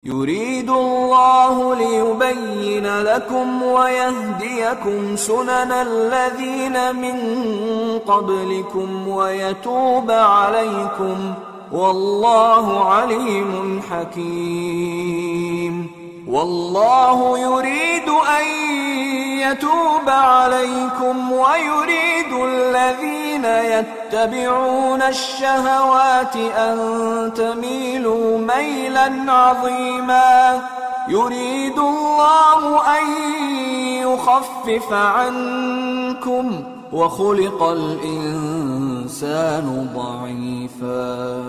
يريد الله ليبين لكم ويهديكم سنن الذين من قبلكم ويتوب عليكم والله عليم حكيم. والله يريد أن يتوب عليكم ويريد الذين يتبعون الشهوات أن تميلوا ميلا عظيما. يريد الله أن يخفف عنكم وخلق الإنسان ضعيفا.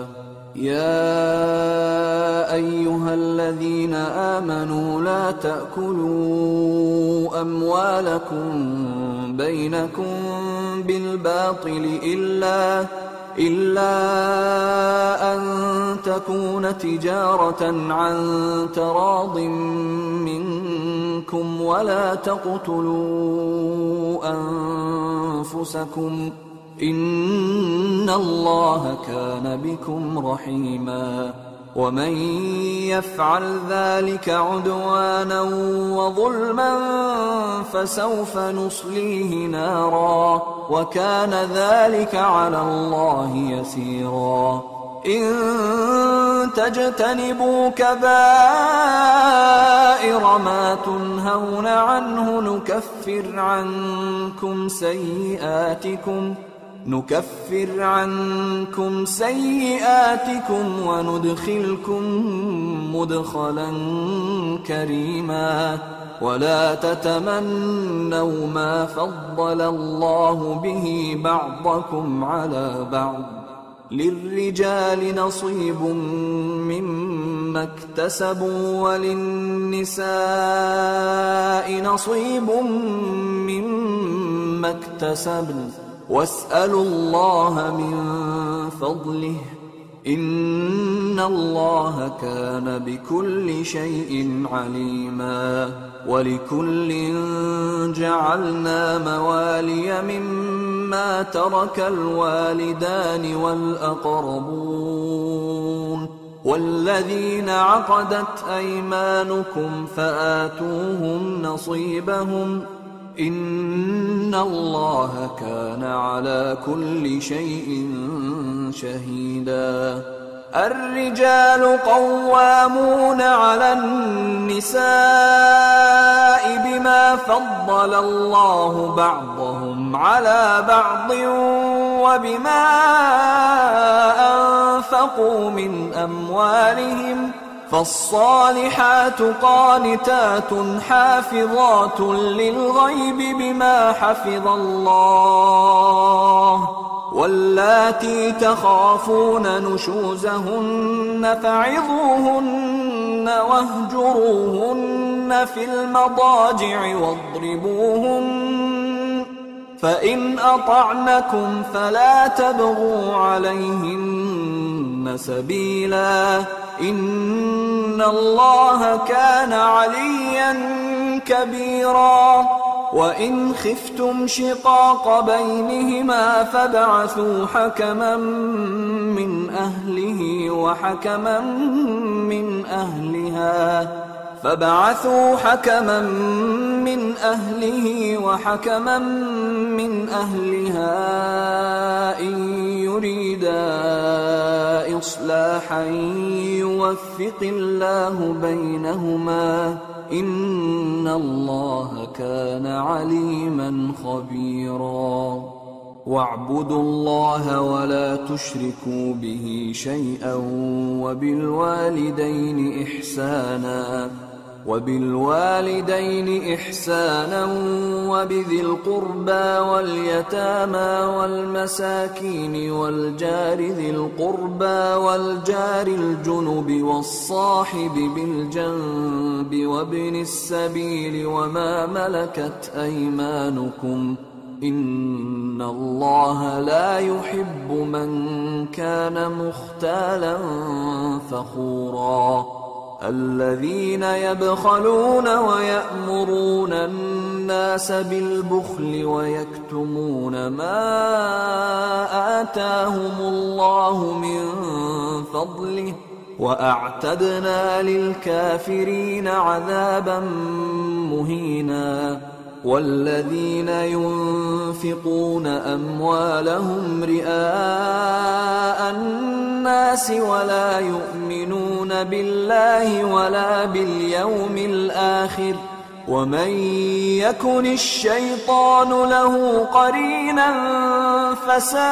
يا أيها الذين آمنوا لا تأكلوا أموالكم بينكم بالباطل إلا أن تكون تجارة عن تراض منكم ولا تقتلوا أنفسكم إن الله كان بكم رحيما. ومن يفعل ذلك عدوانا وظلما فسوف نصليه نارا وكان ذلك على الله يسيرا. إن تجتنبوا كبائر ما تنهون عنه نكفر عنكم سيئاتكم وندخلكم مدخلا كريما. ولا تتمنوا ما فضل الله به بعضكم على بعض. للرجال نصيب مما اكتسبوا وللنساء نصيب مما اكتسبن واسألوا الله من فضله إن الله كان بكل شيء عليما. ولكل جعلنا موالي مما ترك الوالدان والأقربون والذين عقدت أيمانكم فآتوهم نصيبهم إن الله كان على كل شيء شهيدا. الرجال قوامون على النساء بما فضل الله بعضهم على بعض وبما أنفقوا من أموالهم. فالصالحات قانتات حافظات للغيب بما حفظ الله. واللاتي تخافون نشوزهن فعظوهن واهجروهن في المضاجع واضربوهن. فإن أطعنكم فلا تبغوا عليهن سبيلا إن الله كان عليا كبيرا. وإن خفتم شقاق بينهما فابعثوا حكما من أهله وحكما من أهلها إن يريدا إصلاحا يوفق الله بينهما إن الله كان عليما خبيرا. واعبدوا الله ولا تشركوا به شيئا وبالوالدين إحسانا وبذي القربى واليتامى والمساكين والجار ذي القربى والجار الجنب والصاحب بالجنب وابن السبيل وما ملكت أيمانكم إن الله لا يحب من كان مختالا فخورا. الذين يبخلون ويأمرون الناس بالبخل ويكتمون ما آتاهم الله من فضله وأعتدنا للكافرين عذابا مهينا. والذين ينفقون أموالهم رئاء الناس ولا يؤمنون بالله ولا باليوم الآخر ومن يكن الشيطان له قرينا فساء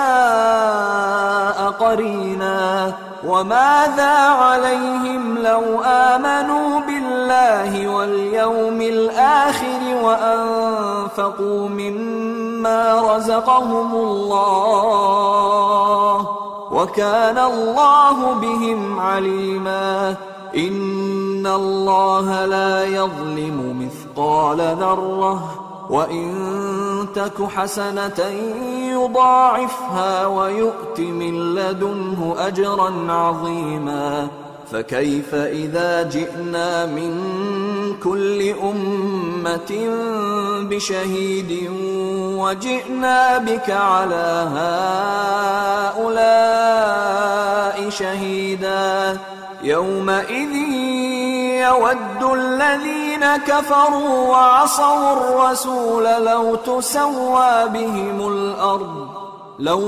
قرينا. وماذا عليهم لو آمنوا بالله واليوم الآخر وأنفقوا مما رزقهم الله وكان الله بهم عليما. إن الله لا يظلم مثقال ذرة وإن تك حسنة يضاعفها ويؤت من لدنه أجرا عظيما. فكيف إذا جئنا من كل أمة بشهيد وجئنا بك على هؤلاء شهيدا. يومئذ يود الذين كفروا وعصوا الرسول لو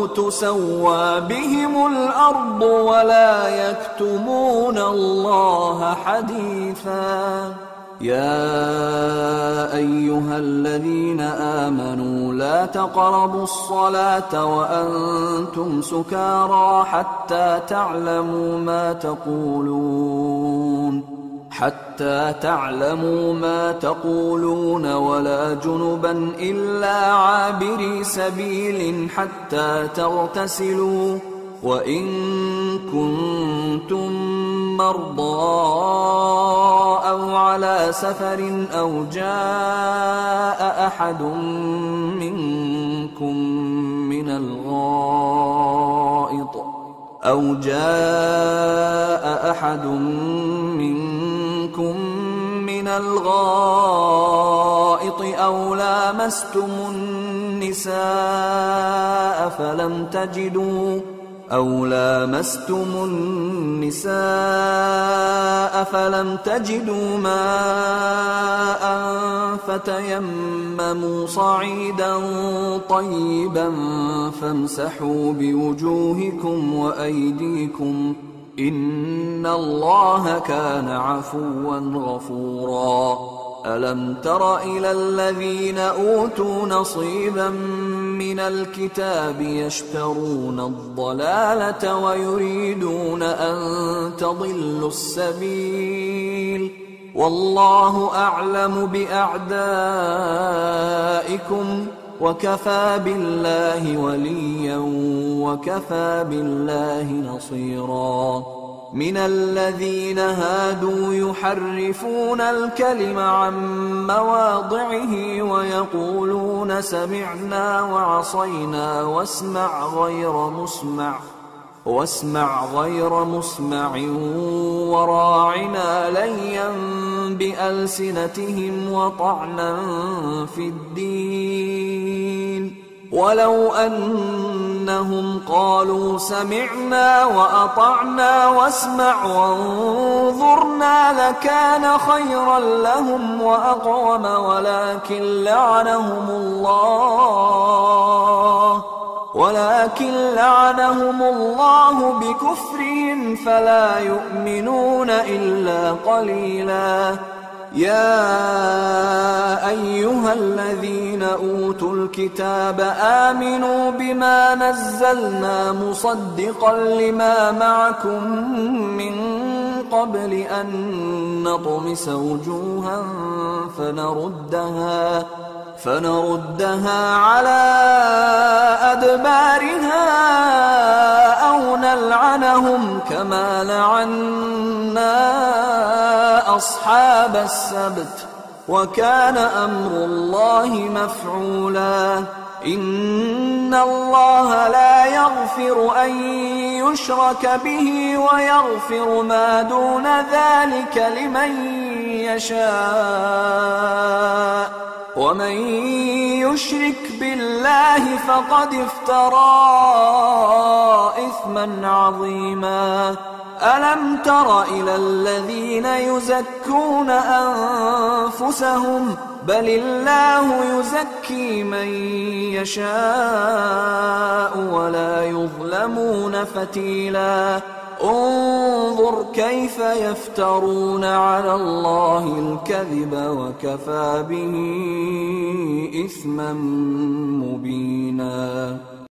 تسوى بهم الأرض ولا يكتمون الله حديثا. يا أيها الذين آمنوا لا تقربوا الصلاة وأنتم سكارى حتى تعلموا ما تقولون ولا جنبا إلا عابري سبيل حتى تغتسلوا. وإن كنتم مرضى أو على سفر أو جاء أحد منكم من الغائط أو لامستم النساء فلم تجدوا ماء فتيمموا صعيدا طيبا فامسحوا بوجوهكم وأيديكم إن الله كان عفوا غفورا. ألم تر إلى الذين أوتوا نصيبا من الكتاب يشترون الضلالة ويريدون أن تضلوا السبيل والله أعلم بأعدائكم وكفى بالله وليا وكفى بالله نصيرا. من الذين هادوا يحرفون الكلم عن مواضعه ويقولون سمعنا وعصينا واسمع غير مسمع وراعنا ليا بألسنتهم وطعنا في الدين. ولو أنهم قالوا سمعنا وأطعنا واسمع وانظرنا لكان خيرا لهم وأقوم ولكن لعنهم الله بكفرهم فلا يؤمنون إلا قليلا. يا أيها الذين أوتوا الكتاب آمنوا بما نزلنا مصدقا لما معكم من قبل أن نطمس وجوها فنردها على أدبارها أو نلعنهم كما لعنا أصحاب السبت وكان أمر الله مفعولا. إن الله لا يغفر أن يشرك به ويغفر ما دون ذلك لمن يشاء ومن يشرك بالله فقد افترى إثما عظيما. ألم تر إلى الذين يزكون أنفسهم بل الله يزكي من يشاء ولا يظلمون فتيلا انظر كيف يفترون على الله الكذب وكفى به إثما مبينا